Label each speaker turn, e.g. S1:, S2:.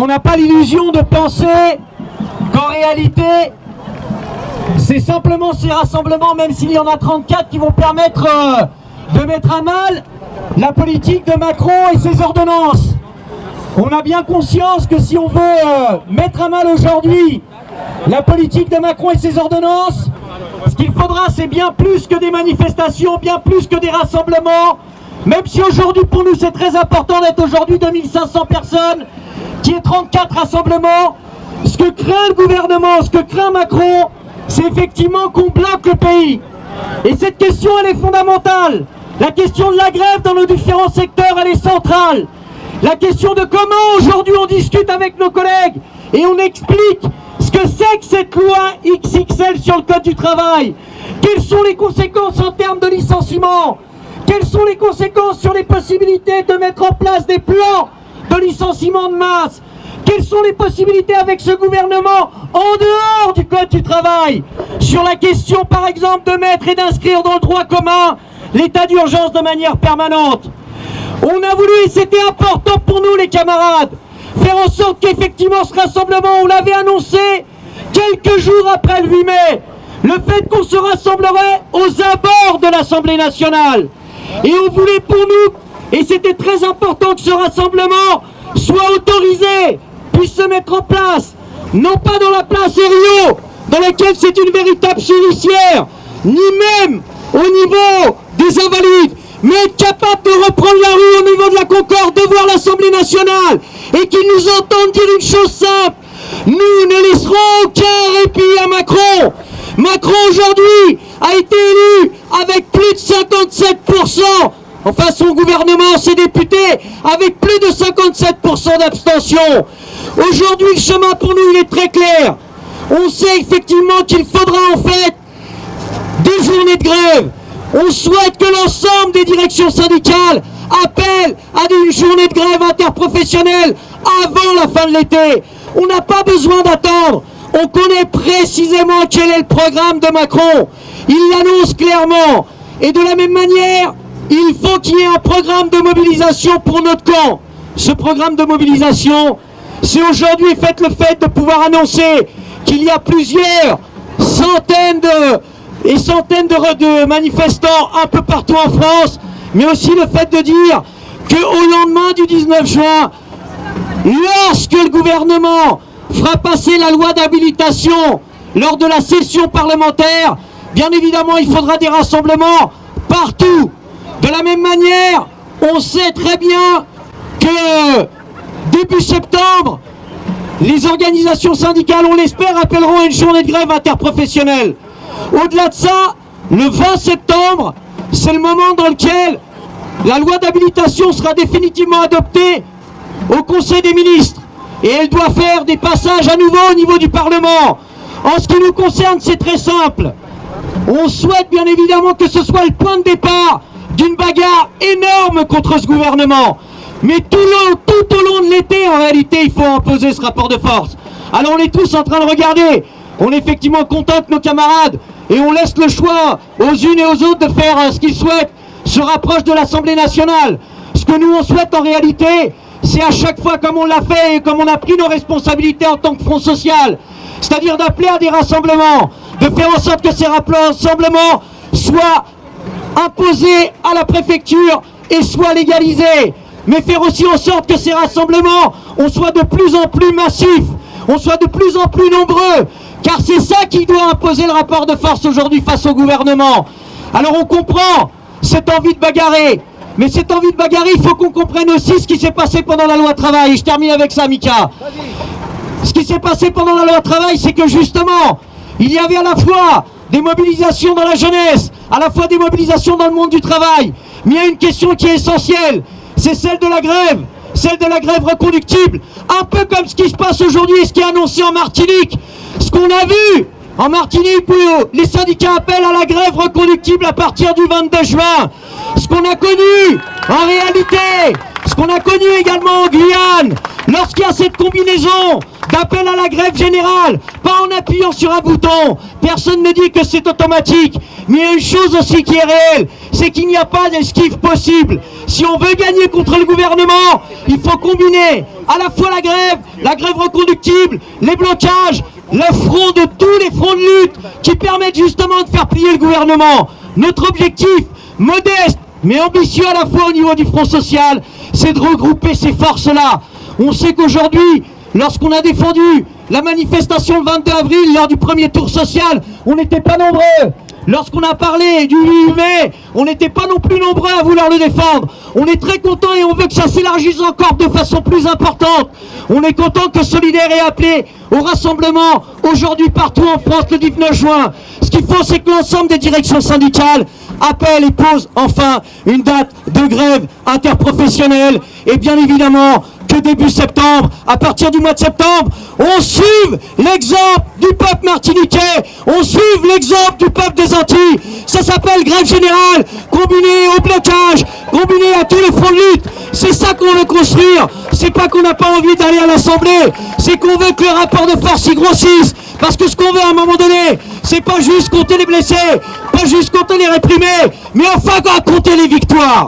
S1: On n'a pas l'illusion de penser qu'en réalité, c'est simplement ces rassemblements, même s'il y en a 34, qui vont permettre de mettre à mal la politique de Macron et ses ordonnances. On a bien conscience que si on veut mettre à mal aujourd'hui la politique de Macron et ses ordonnances, ce qu'il faudra, c'est bien plus que des manifestations, bien plus que des rassemblements, même si aujourd'hui pour nous c'est très important d'être aujourd'hui 2500 personnes, qu'il y ait 34 rassemblements. Ce que craint le gouvernement, ce que craint Macron, c'est effectivement qu'on bloque le pays. Et cette question, elle est fondamentale. La question de la grève dans nos différents secteurs, elle est centrale. La question de comment aujourd'hui on discute avec nos collègues et on explique ce que c'est que cette loi XXL sur le code du travail. Quelles sont les conséquences en termes de licenciement? Quelles sont les conséquences sur les possibilités de mettre en place des plans de licenciement de masse? Quelles sont les possibilités avec ce gouvernement en dehors du code du travail? Sur la question par exemple de mettre et d'inscrire dans le droit commun l'état d'urgence de manière permanente. On a voulu, et c'était important pour nous les camarades, faire en sorte qu'effectivement ce rassemblement, on l'avait annoncé quelques jours après le 8 mai, le fait qu'on se rassemblerait aux abords de l'Assemblée nationale. Et on voulait pour nous, et c'était très important que ce rassemblement soit autorisé, puisse se mettre en place, non pas dans la place Herriot, dans laquelle c'est une véritable souricière, ni même au niveau des Invalides, mais être capable de reprendre la rue au niveau de la Concorde, de voir l'Assemblée nationale, et qu'ils nous entendent dire une chose simple: nous ne laisserons aucun répit à Macron. Macron aujourd'hui a été élu avec plus de 57%, enfin son gouvernement, ses députés, avec plus de 57% d'abstention. Aujourd'hui le chemin pour nous il est très clair. On sait effectivement qu'il faudra en fait des journées de grève. On souhaite que l'ensemble des directions syndicales appellent à une journée de grève interprofessionnelle avant la fin de l'été. On n'a pas besoin d'attendre. On connaît précisément quel est le programme de Macron. Il l'annonce clairement. Et de la même manière, il faut qu'il y ait un programme de mobilisation pour notre camp. Ce programme de mobilisation, c'est aujourd'hui le fait de pouvoir annoncer qu'il y a plusieurs centaines de manifestants un peu partout en France, mais aussi le fait de dire qu'au lendemain du 19 juin, lorsque le gouvernement fera passer la loi d'habilitation lors de la session parlementaire, bien évidemment il faudra des rassemblements partout. De la même manière, on sait très bien que début septembre, les organisations syndicales, on l'espère, appelleront à une journée de grève interprofessionnelle. Au-delà de ça, le 20 septembre, c'est le moment dans lequel la loi d'habilitation sera définitivement adoptée au Conseil des ministres. Et elle doit faire des passages à nouveau au niveau du Parlement. En ce qui nous concerne, c'est très simple. On souhaite bien évidemment que ce soit le point de départ d'une bagarre énorme contre ce gouvernement. Mais tout au long de l'été, en réalité, il faut imposer ce rapport de force. Alors on est tous en train de regarder. On est effectivement content que nos camarades, et on laisse le choix aux unes et aux autres de faire ce qu'ils souhaitent, se rapprochent de l'Assemblée nationale. Ce que nous on souhaite en réalité, c'est à chaque fois comme on l'a fait et comme on a pris nos responsabilités en tant que Front Social, c'est-à-dire d'appeler à des rassemblements, de faire en sorte que ces rassemblements soient imposés à la préfecture et soient légalisés, mais faire aussi en sorte que ces rassemblements, on soit de plus en plus massifs, on soit de plus en plus nombreux, car c'est ça qui doit imposer le rapport de force aujourd'hui face au gouvernement. Alors on comprend cette envie de bagarrer, mais cette envie de bagarrer, il faut qu'on comprenne aussi ce qui s'est passé pendant la loi travail. Et je termine avec ça, Mika. Ce qui s'est passé pendant la loi travail, c'est que justement, il y avait à la fois des mobilisations dans la jeunesse, à la fois des mobilisations dans le monde du travail, mais il y a une question qui est essentielle, c'est celle de la grève reconductible, un peu comme ce qui se passe aujourd'hui et ce qui est annoncé en Martinique. Ce qu'on a vu en Martinique où les syndicats appellent à la grève reconductible à partir du 22 juin. Ce qu'on a connu en réalité, ce qu'on a connu également en Guyane, lorsqu'il y a cette combinaison d'appel à la grève générale, pas en appuyant sur un bouton. Personne ne dit que c'est automatique, mais il y a une chose aussi qui est réelle, c'est qu'il n'y a pas d'esquive possible. Si on veut gagner contre le gouvernement, il faut combiner à la fois la grève reconductible, les blocages, le front de tous les fronts de lutte qui permettent justement de faire plier le gouvernement. Notre objectif, modeste mais ambitieux à la fois au niveau du front social, c'est de regrouper ces forces-là. On sait qu'aujourd'hui, lorsqu'on a défendu la manifestation le 22 avril lors du premier tour social, on n'était pas nombreux. Lorsqu'on a parlé du 8 mai, on n'était pas non plus nombreux à vouloir le défendre. On est très content et on veut que ça s'élargisse encore de façon plus importante. On est content que Solidaire ait appelé au rassemblement aujourd'hui partout en France le 19 juin. Ce qu'il faut, c'est que l'ensemble des directions syndicales appellent et posent enfin une date de grève interprofessionnelle. Et bien évidemment que début septembre, à partir du mois de septembre, on suive l'exemple du peuple martiniquais, on suive l'exemple du peuple des Antilles. Ça s'appelle grève générale, combinée au blocage, combinée à tous les fronts de lutte. C'est ça qu'on veut construire. C'est pas qu'on n'a pas envie d'aller à l'Assemblée, c'est qu'on veut que le rapport de force y grossisse. Parce que ce qu'on veut à un moment donné, c'est pas juste compter les blessés, pas juste compter les réprimés, mais enfin compter les victoires.